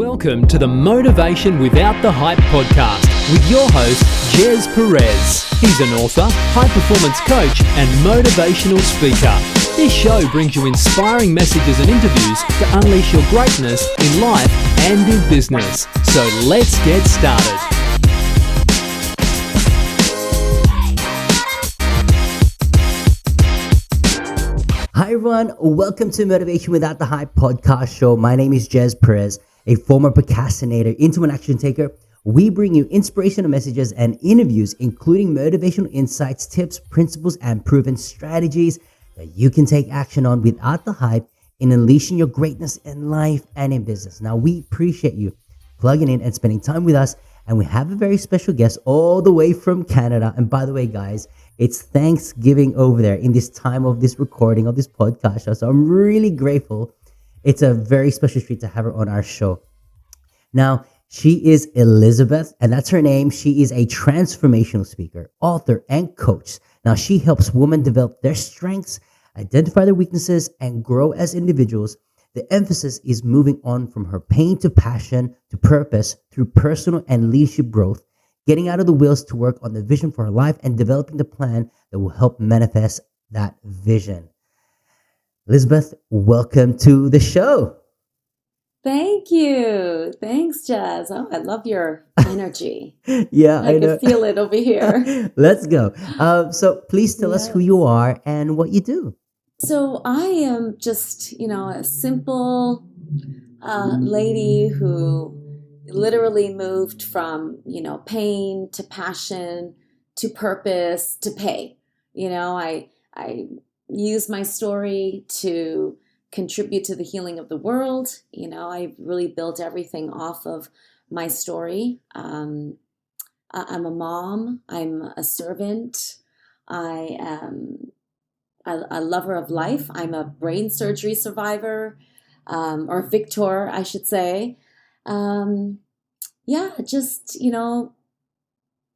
Welcome to the Motivation Without the Hype podcast with your host, Gez Perez. He's an author, high-performance coach, and motivational speaker. This show brings you inspiring messages and interviews to unleash your greatness in life and in business. So let's get started. Hi everyone, welcome to Motivation Without the Hype podcast show. My name is Gez Perez, a former procrastinator into an action taker. We bring you inspirational messages and interviews, including motivational insights, tips, principles, and proven strategies that you can take action on without the hype in unleashing your greatness in life and in business. Now, we appreciate you plugging in and spending time with us. And we have a very special guest all the way from Canada. And by the way, guys, it's Thanksgiving over there in this time of this recording of this podcast show. So I'm really grateful. It's a very special treat to have her on our show. Now, she is Elizabeth, and that's her name. She is a transformational speaker, author, and coach. Now, she helps women develop their strengths, identify their weaknesses, and grow as individuals. The emphasis is moving on from her pain to passion to purpose through personal and leadership growth, getting out of the wheels to work on the vision for her life and developing the plan that will help manifest that vision. Elizabeth, welcome to the show. Thank you. Thanks, Jez. Oh, I love your energy. Yeah, I can feel it over here. Let's go. So please tell us who you are and what you do. So I am just, a simple lady who literally moved from, pain to passion to purpose to pay. I use my story to contribute to the healing of the world. I really built everything off of my story. I'm a mom. I'm a servant. I am a lover of life. I'm a brain surgery survivor, or victor, I should say.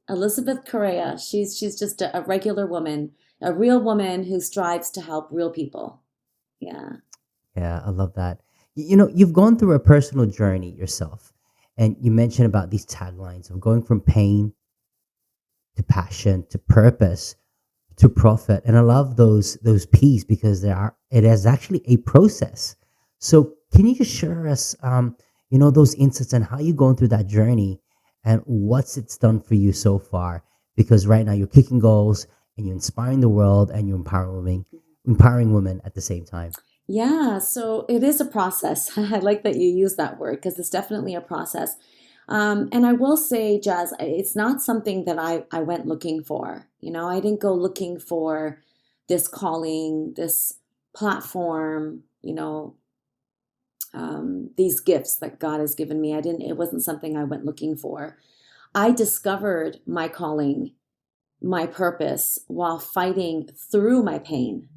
Elizabeth Correia. She's just a regular woman, a real woman who strives to help real people. Yeah. Yeah, I love that. You've gone through a personal journey yourself, and you mentioned about these taglines of going from pain to passion to purpose to profit. And I love those P's because it is actually a process. So can you just share us, those insights and how you're going through that journey and what's it's done for you so far? Because right now you're kicking goals and you're inspiring the world and you're empowering women at the same time. Yeah, so it is a process. I like that you use that word because it's definitely a process. And I will say, Jez, it's not something that I went looking for. I didn't go looking for this calling, this platform, these gifts that God has given me. It wasn't something I went looking for. I discovered my calling, my purpose while fighting through my pain.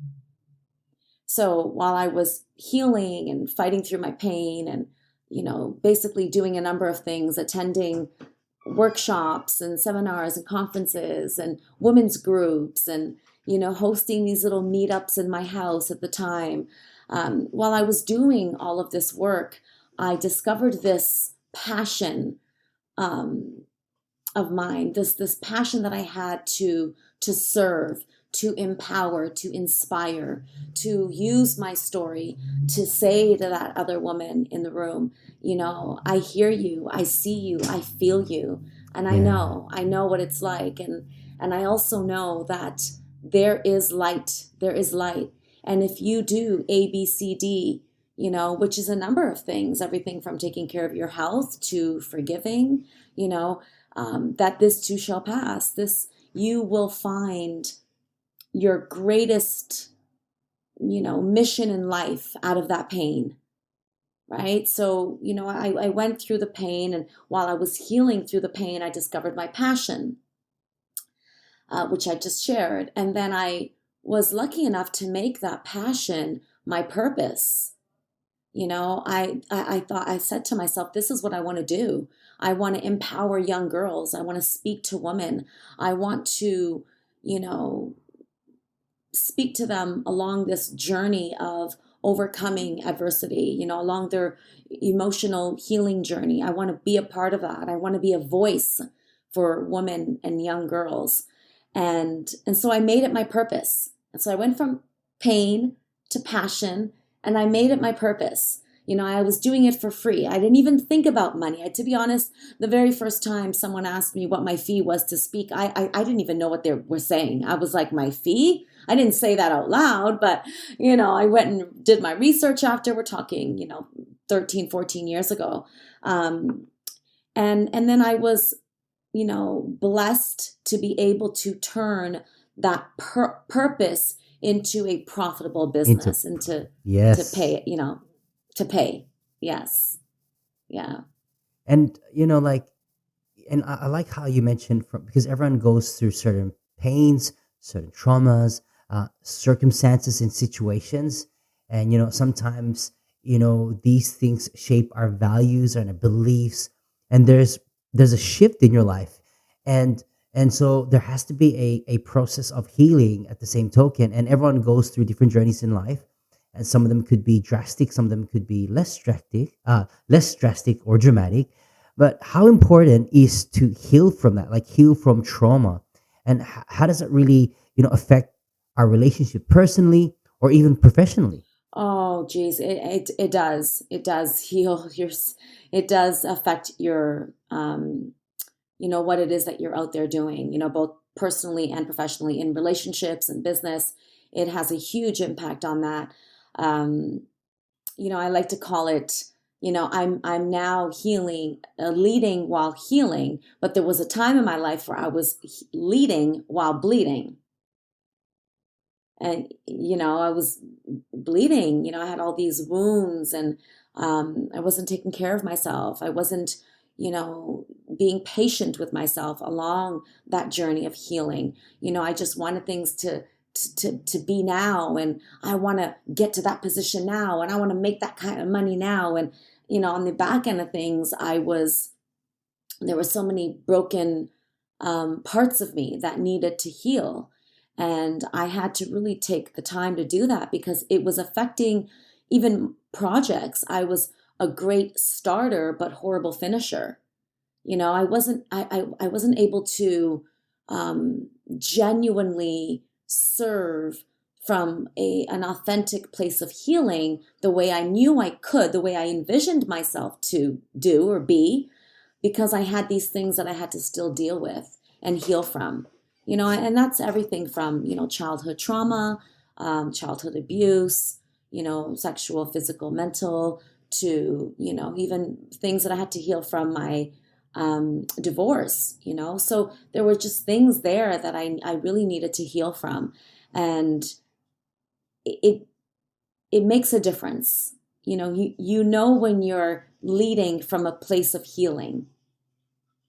So while I was healing and fighting through my pain and, basically doing a number of things, attending workshops and seminars and conferences and women's groups and, hosting these little meetups in my house at the time. While I was doing all of this work, I discovered this passion of mine, this passion that I had to serve, to empower, to inspire, to use my story to say to that other woman in the room, I hear you, I see you, I feel you, and I know what it's like. And I also know that there is light. And if you do A, B, C, D, which is a number of things, everything from taking care of your health to forgiving, that this too shall pass. You will find your greatest, mission in life out of that pain, right? So, I went through the pain, and while I was healing through the pain, I discovered my passion, which I just shared. And then I was lucky enough to make that passion my purpose. I said to myself, this is what I want to do. I want to empower young girls. I want to speak to women. I want to, speak to them along this journey of overcoming adversity, along their emotional healing journey. I want to be a part of that. I want to be a voice for women and young girls. And so I made it my purpose. And so I went from pain to passion, and I made it my purpose. I was doing it for free. I didn't even think about money. To be honest, the very first time someone asked me what my fee was to speak, I didn't even know what they were saying. I was like, my fee? I didn't say that out loud, but, I went and did my research after. We're talking, 13, 14 years ago. And then I was, blessed to be able to turn that purpose into a profitable business and to pay, to pay. Yes. Yeah. And and I like how you mentioned because everyone goes through certain pains, certain traumas, circumstances and situations. And, sometimes, these things shape our values and our beliefs. And there's a shift in your life. And so there has to be a process of healing at the same token. And everyone goes through different journeys in life. And some of them could be drastic, some of them could be less drastic or dramatic. But how important is to heal from that, like heal from trauma? And how does it really, affect our relationship personally or even professionally? Oh, geez, it does. It does heal it does affect your, what it is that you're out there doing, both personally and professionally in relationships and business. It has a huge impact on that. I like to call it, I'm now healing, leading while healing, but there was a time in my life where I was leading while bleeding. And, I was bleeding, I had all these wounds, and I wasn't taking care of myself. I wasn't, being patient with myself along that journey of healing. I just wanted things to be now, and I want to get to that position now, and I want to make that kind of money now. And, on the back end of things, there were so many broken parts of me that needed to heal. And I had to really take the time to do that because it was affecting even projects. I was a great starter, but horrible finisher. I wasn't able to genuinely serve from an authentic place of healing the way I knew I could, the way I envisioned myself to do or be, because I had these things that I had to still deal with and heal from. And that's everything from, childhood trauma, childhood abuse, sexual, physical, mental, to, even things that I had to heal from my divorce, So there were just things there that I really needed to heal from. And it makes a difference. When you're leading from a place of healing,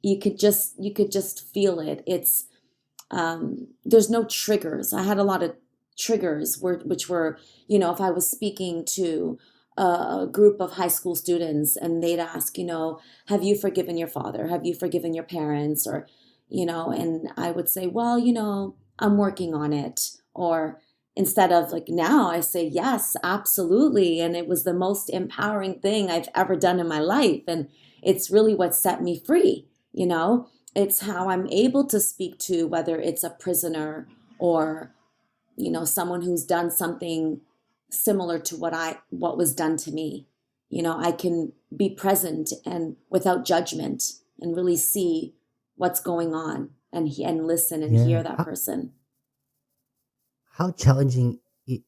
you could just feel it. It's there's no triggers. I had a lot of triggers which were, if I was speaking to a group of high school students and they'd ask, have you forgiven your father? Have you forgiven your parents? Or, and I would say, well, I'm working on it. Or instead of like now, I say, yes, absolutely. And it was the most empowering thing I've ever done in my life. And it's really what set me free, It's how I'm able to speak to whether it's a prisoner or, someone who's done something similar to what was done to me. I can be present and without judgment and really see what's going on and listen and hear Yeah. that person. How challenging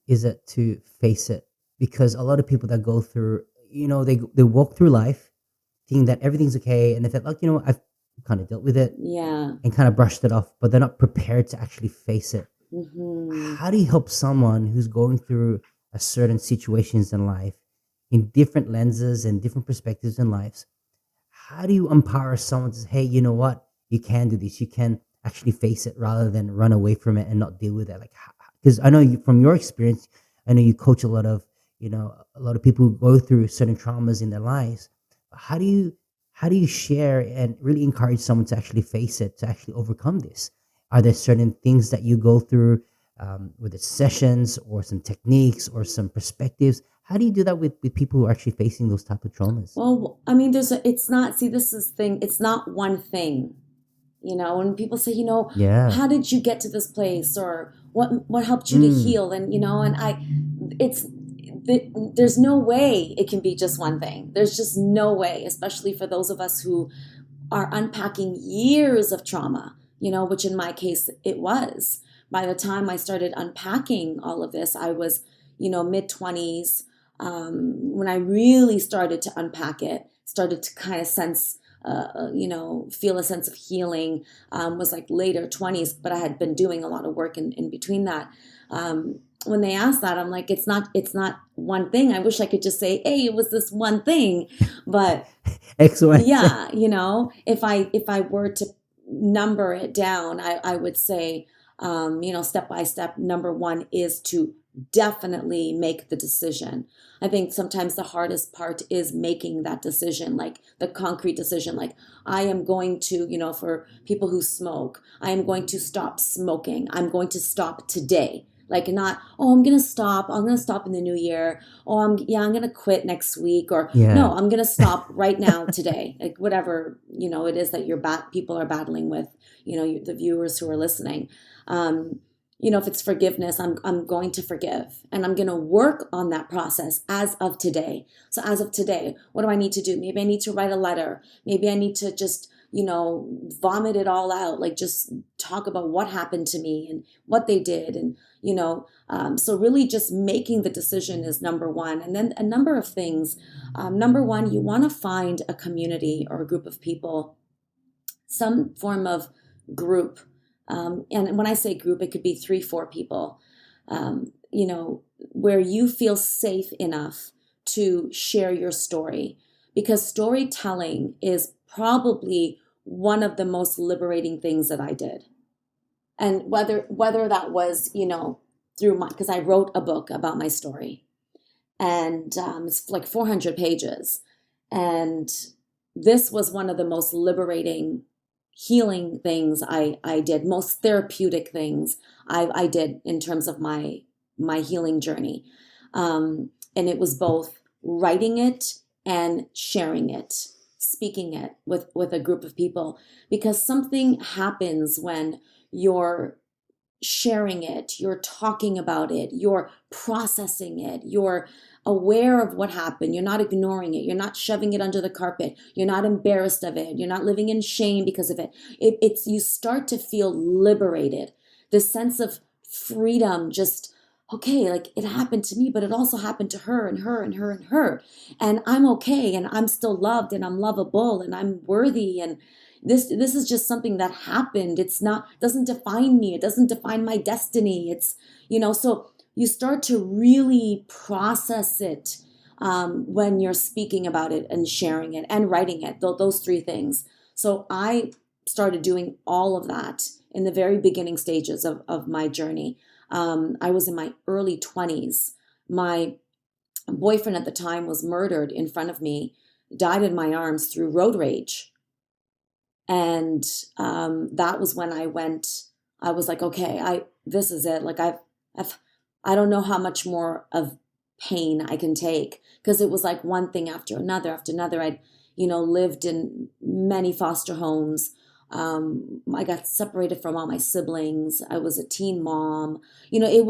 is it to face it? Because a lot of people that go through, they walk through life thinking that everything's okay, and they feel like, I've kind of dealt with it Yeah. and kind of brushed it off, but they're not prepared to actually face it. Hmm. How do you help someone who's going through a certain situations in life in different lenses and different perspectives in lives? How do you empower someone to say, hey, you know what? You can do this. You can actually face it rather than run away from it and not deal with it. Like, because I know from your experience, I know you coach a lot of, a lot of people who go through certain traumas in their lives. How do you share and really encourage someone to actually face it, to actually overcome this? Are there certain things that you go through, whether it's sessions or some techniques or some perspectives? How do you do that with people who are actually facing those type of traumas? Well, I mean, it's not, see, this is the thing, it's not one thing. When people say, Yeah. how did you get to this place, or what helped you to heal? And, there's no way it can be just one thing. There's just no way, especially for those of us who are unpacking years of trauma, which in my case it was. By the time I started unpacking all of this, I was, mid-20s. When I really started to unpack it, started to kind of sense, feel a sense of healing, was like later 20s, but I had been doing a lot of work in between that. When they asked that, I'm like, it's not one thing. I wish I could just say, hey, it was this one thing, but Excellent. yeah, if I were to number it down, I would say, step by step, number one is to definitely make the decision. I think sometimes the hardest part is making that decision, like the concrete decision, like I am going to, for people who smoke, I am going to stop smoking. I'm going to stop today. Like not, I'm going to stop in the new year. I'm going to quit next week, or no, I'm going to stop right now today. Like whatever, it is that people are battling with, the viewers who are listening. If it's forgiveness, I'm going to forgive, and I'm going to work on that process as of today. So as of today, what do I need to do? Maybe I need to write a letter. Maybe I need to just, vomit it all out, like just talk about what happened to me and what they did. And, so really just making the decision is number one. And then a number of things. Number one, you want to find a community or a group of people, some form of group. And when I say group, it could be 3-4 people, where you feel safe enough to share your story, because storytelling is probably one of the most liberating things that I did. And whether that was, because I wrote a book about my story, and it's like 400 pages. And this was one of the most liberating, healing things I did, most therapeutic things I did in terms of my healing journey. And it was both writing it and sharing it, speaking it with a group of people, because something happens when you're sharing it, you're talking about it, you're processing it, you're aware of what happened, you're not ignoring it, you're not shoving it under the carpet, you're not embarrassed of it, you're not living in shame because of it. It's you start to feel liberated, this sense of freedom, just okay, like it happened to me, but it also happened to her and her and her and her, and I'm okay, and I'm still loved, and I'm lovable, and I'm worthy, and this is just something that happened. Doesn't define me. It doesn't define my destiny. It's, so you start to really process it when you're speaking about it and sharing it and writing it, those 3 things. So I started doing all of that in the very beginning stages of my journey. I was in my early 20s. My boyfriend at the time was murdered in front of me, died in my arms through road rage. And that was when I was like, okay, this is it. Like I don't know how much more of pain I can take, because it was like one thing after another after another. I'd, lived in many foster homes. I got separated from all my siblings. I was a teen mom. It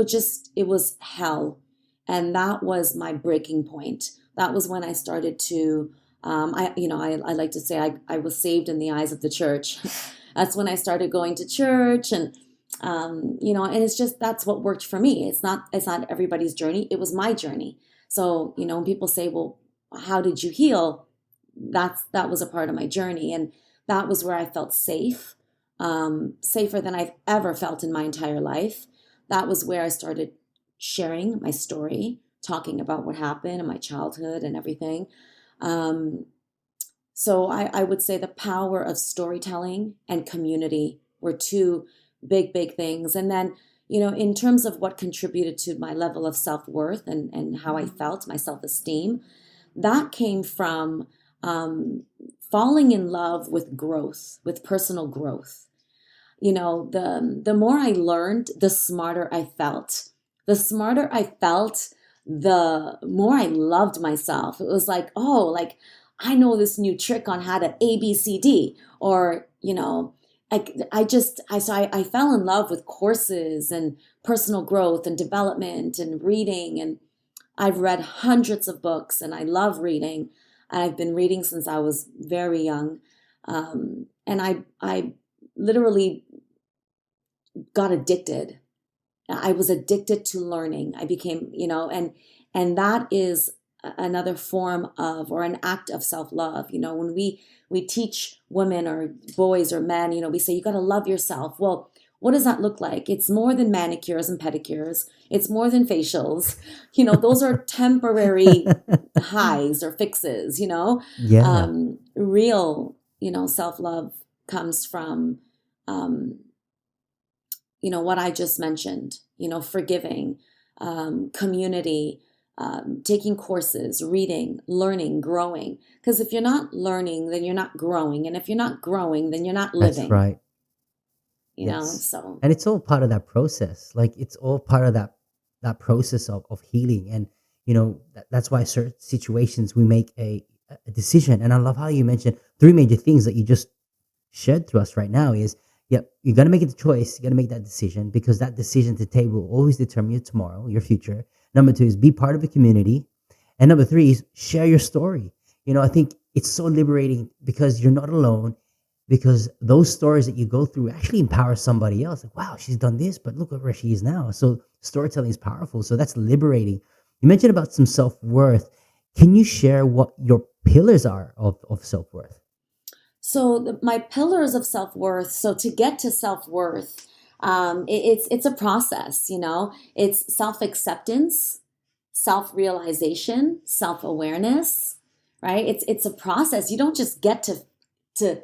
was hell. And that was my breaking point. That was when I started to, I like to say I was saved in the eyes of the church. That's when I started going to church, and, and it's just, that's what worked for me. It's not everybody's journey. It was my journey. So, when people say, well, how did you heal? That was a part of my journey. And that was where I felt safe, safer than I've ever felt in my entire life. That was where I started sharing my story, talking about what happened in my childhood and everything. So I would say the power of storytelling and community were 2 big things. And then, in terms of what contributed to my level of self-worth and how I felt, my self-esteem, that came from falling in love with growth, with personal growth. The more I learned, the smarter I felt. The smarter I felt, the more I loved myself. It was like, oh, like I know this new trick on how to ABCD, or, I fell in love with courses and personal growth and development and reading. And I've read hundreds of books and I love reading. I've been reading since I was very young. And I literally got addicted. I was addicted to learning. I became, and that is another form of, or an act of self-love. When we teach women or boys or men, we say, you got to love yourself. Well, what does that look like? It's more than manicures and pedicures. It's more than facials. Those are temporary highs or fixes, Yeah. Real, self-love comes from, what I just mentioned, forgiving, community, taking courses, reading, learning, growing. Because if you're not learning, then you're not growing. And if you're not growing, then you're not That's living, right. Yes. so. And it's all part of that process. Like it's all part of that process of healing. And that's why certain situations we make a decision. And I love how you mentioned three major things that you just shared to us right now is, yep, you got to make it the choice. You got to make that decision, because that decision today will always determine your tomorrow, your future. Number two is be part of a community. And number three is share your story. I think it's so liberating because you're not alone, because those stories that you go through actually empower somebody else. Like, wow, she's done this, but look at where she is now. So storytelling is powerful. So that's liberating. You mentioned about some self-worth. Can you share what your pillars are of self-worth? So my pillars of self-worth. So to get to self-worth, it's a process, it's self-acceptance, self-realization, self-awareness, right? It's a process. You don't just get to,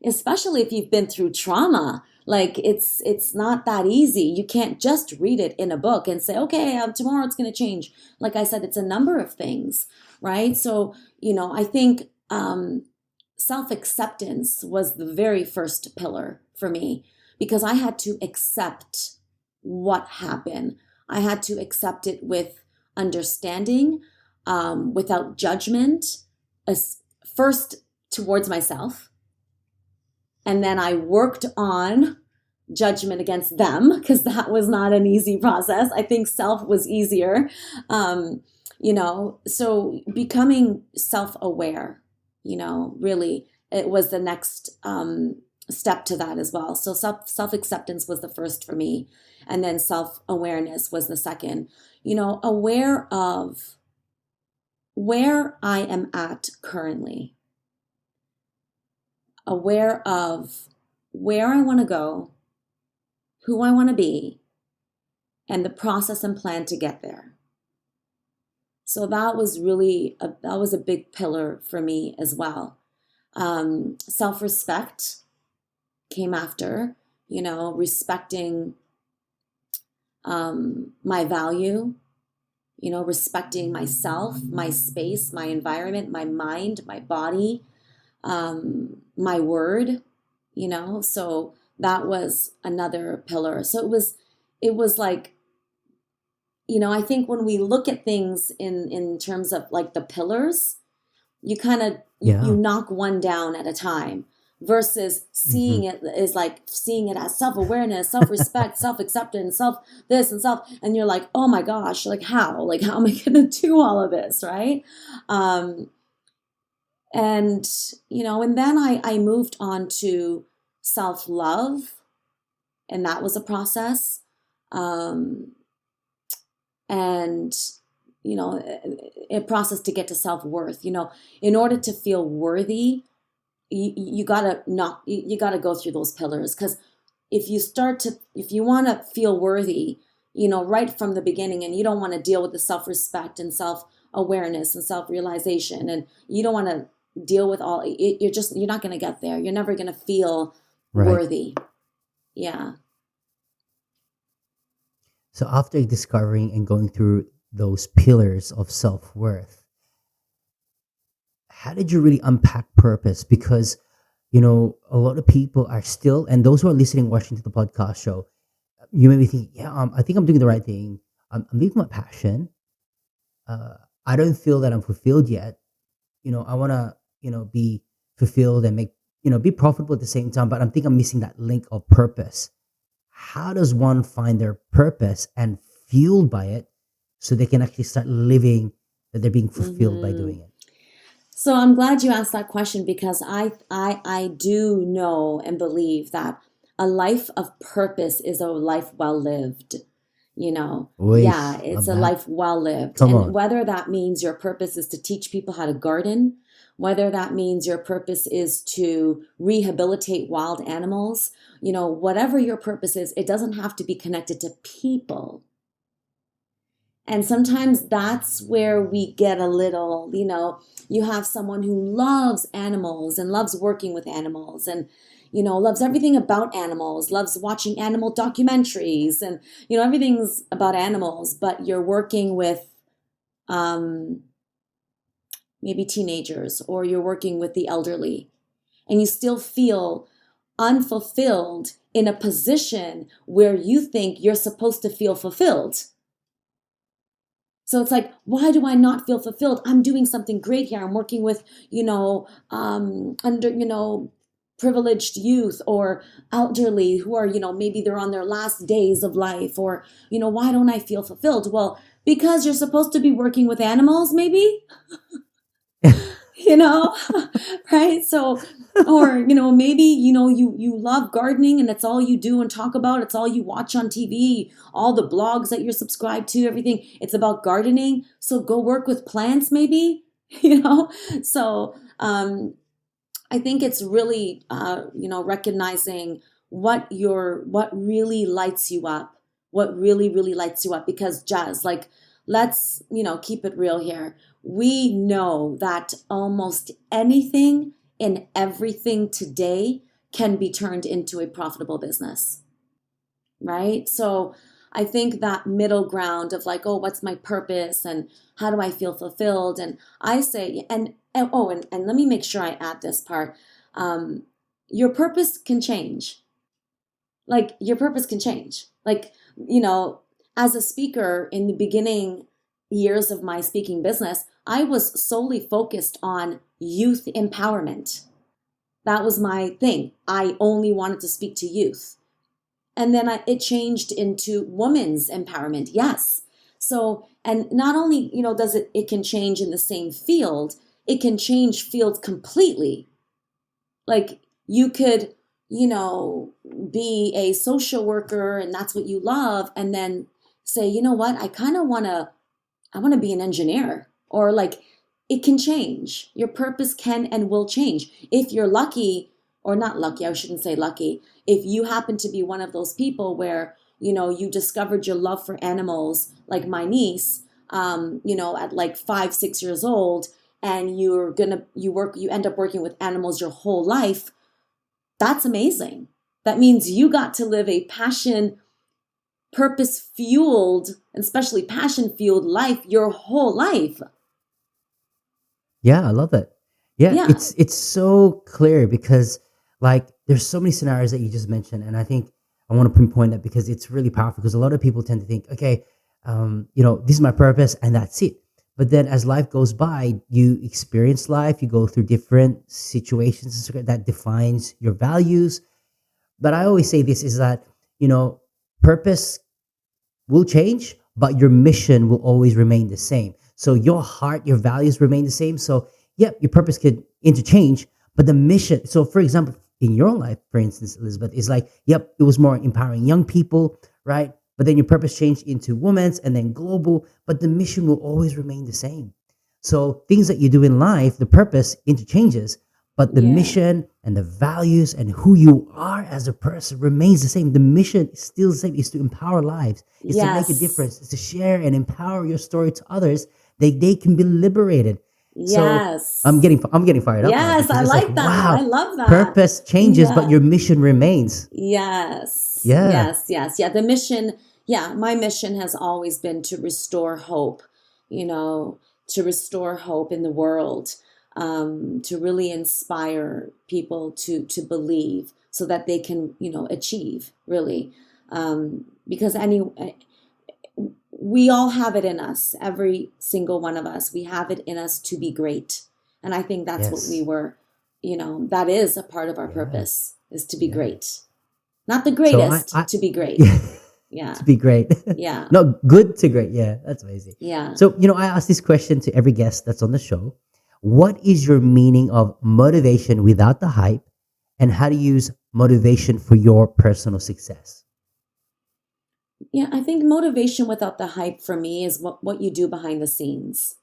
especially if you've been through trauma. Like it's not that easy. You can't just read it in a book and say, okay, tomorrow it's going to change. Like I said, it's a number of things, right? So, I think, self-acceptance was the very first pillar for me, because I had to accept what happened. I had to accept it with understanding, without judgment, first towards myself. And then I worked on judgment against them, because that was not an easy process. I think self was easier. So becoming self-aware, really, it was the next step to that as well. So self-acceptance was the first for me. And then self-awareness was the second, aware of where I am at currently, aware of where I want to go, who I want to be, and the process and plan to get there. So that was really that was a big pillar for me as well. Self-respect came after, respecting my value, respecting myself, my space, my environment, my mind, my body, my word, so that was another pillar. So it was like, I think when we look at things in terms of like the pillars, you kind of, you knock one down at a time, versus seeing it is like seeing it as self-awareness, self-respect, self-acceptance, self this and self, and you're like, oh my gosh, like how am I going to do all of this, right? And and then I moved on to self-love, and that was a process. And a process to get to self-worth. In order to feel worthy, you gotta go through those pillars, because if you want to feel worthy, right from the beginning, and you don't want to deal with the self-respect and self-awareness and self-realization, and you don't want to deal with all it, you're not going to get there. You're never going to feel worthy. Yeah. So after discovering and going through those pillars of self-worth, how did you really unpack purpose? Because, a lot of people are still, and those who are listening, watching to the podcast show, you may be thinking, yeah, I think I'm doing the right thing. I'm living my passion. I don't feel that I'm fulfilled yet. I want to, be fulfilled and make, be profitable at the same time, but I'm missing that link of purpose. How does one find their purpose and fueled by it so they can actually start living that they're being fulfilled by Mm-hmm. doing it? So I'm glad you asked that question because I do know and believe that a life of purpose is a life well lived. Yeah, Oish, it's love a that. life well lived. Come And on. whether that means your purpose is to teach people how to garden, whether that means your purpose is to rehabilitate wild animals, whatever your purpose is, it doesn't have to be connected to people. And sometimes that's where we get a little, you have someone who loves animals and loves working with animals and, loves everything about animals, loves watching animal documentaries and, everything's about animals, but you're working with um, maybe teenagers or you're working with the elderly and you still feel unfulfilled in a position where you think you're supposed to feel fulfilled. So it's like, why do I not feel fulfilled? I'm doing something great here. I'm working with, privileged youth or elderly who are, maybe they're on their last days of life or, why don't I feel fulfilled? Well, because you're supposed to be working with animals, maybe, you know, right? So, or, maybe, you love gardening and it's all you do and talk about. It's all you watch on TV, all the blogs that you're subscribed to, everything. It's about gardening. So go work with plants, maybe, So, I think it's really, recognizing what really lights you up, what really, really lights you up. Because Jazz, like, let's, keep it real here. We know that almost anything and everything today can be turned into a profitable business, right? So I think that middle ground of like, oh, what's my purpose and how do I feel fulfilled? And I say, and let me make sure I add this part. Your purpose can change. Like your purpose can change. Like, as a speaker in the beginning years of my speaking business, I was solely focused on youth empowerment. That was my thing. I only wanted to speak to youth. And then it changed into women's empowerment. Yes. So, and not only, does it can change in the same field, it can change fields completely. Like you could, be a social worker and that's what you love. And then say, you know what, I want to be an engineer or like it can change. Your purpose can and will change. If you're lucky or not lucky, I shouldn't say lucky. If you happen to be one of those people where, you discovered your love for animals, like my niece, at like 5, 6 years old, and you end up working with animals your whole life, that's amazing. That means you got to live a purpose fueled, and especially passion fueled life your whole life. Yeah, I love it. Yeah, Yeah. it's so clear because like there's so many scenarios that you just mentioned, and I think I want to pinpoint that because it's really powerful. Because a lot of people tend to think, okay, this is my purpose, and that's it. But then as life goes by, you experience life, you go through different situations that defines your values. But I always say this is that purpose will change, but your mission will always remain the same. So your heart, your values remain the same. So, yep, your purpose could interchange, but the mission. So, for example, in your life, for instance, Elizabeth, is like, yep, it was more empowering young people, right? But then your purpose changed into women's and then global, but the mission will always remain the same. So, things that you do in life, the purpose interchanges, but the Yeah. mission and the values and who you are as a person remains the same. The mission is still the same. Is to empower lives. Is to make a Yes. difference. Is to share and empower your story to others. They can be liberated. So Yes. I'm getting fired up now Yes, because I it's like, like that. I wow, love that. purpose changes, but Yeah. your mission remains. Yes. Yeah. Yes, yes. Yeah, the mission, yeah, my mission has always been to restore hope, you know, to restore hope in the world, to really inspire people to believe so that they can, achieve really. Because we all have it in us, every single one of us. We have it in us to be great. And I think that's what Yes. we were, that is a part of our Yeah. purpose, is to be Yeah. great. Not the So greatest, to be great. Yeah. to be great. Yeah. No, good to great. Yeah, that's amazing. Yeah. So, I ask this question to every guest that's on the show. What is your meaning of motivation without the hype, and how to use motivation for your personal success? Yeah, I think motivation without the hype for me is what you do behind the scenes.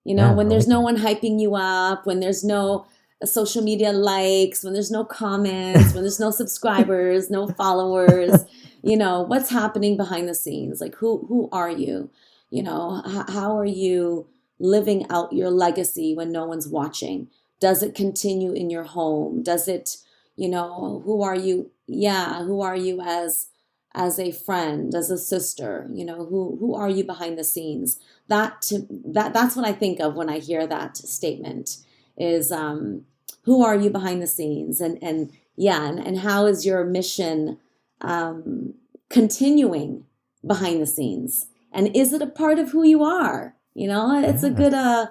Yeah, When I there's like no that. one hyping you up, when there's no social media likes, when there's no comments, when there's no subscribers, no followers, what's happening behind the scenes? Like, who are you? How are you living out your legacy when no one's watching? Does it continue in your home? Does it, who are you? Yeah, who are you as a friend, as a sister? Who are you behind the scenes? That's what I think of when I hear that statement is, who are you behind the scenes, and how is your mission continuing behind the scenes, and is it a part of who you are? It's a Yeah,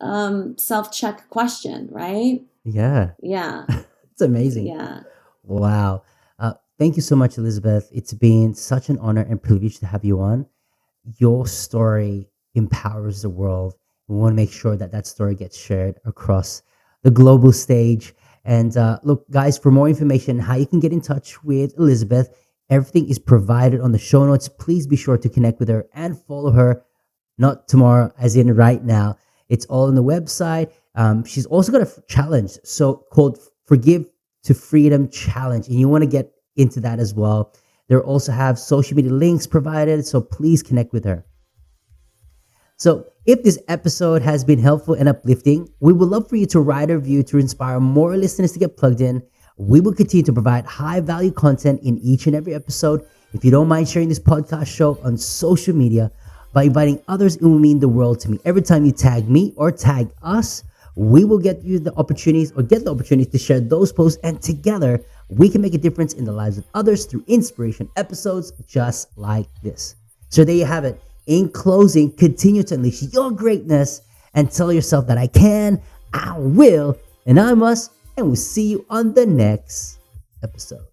good self-check question, right? yeah, Yeah. it's amazing. Yeah. Wow. Thank you so much, Elizabeth. It's been such an honor and privilege to have you on. Your story empowers the world. We want to make sure that that story gets shared across the global stage. And look, guys, for more information, how you can get in touch with Elizabeth, everything is provided on the show notes. Please be sure to connect with her and follow her. Not tomorrow, as in right now. It's all on the website. She's also got a challenge, so called Forgive to Freedom Challenge, and you want to get into that as well. They also have social media links provided, so please connect with her. So, if this episode has been helpful and uplifting, we would love for you to write a review to inspire more listeners to get plugged in. We will continue to provide high value content in each and every episode. If you don't mind sharing this podcast show on social media by inviting others, it will mean the world to me. Every time you tag me or tag us, we will get the opportunities to share those posts, and together we can make a difference in the lives of others through inspiration episodes just like this. So there you have it. In closing, continue to unleash your greatness and tell yourself that I can, I will, and I must, and we'll see you on the next episode.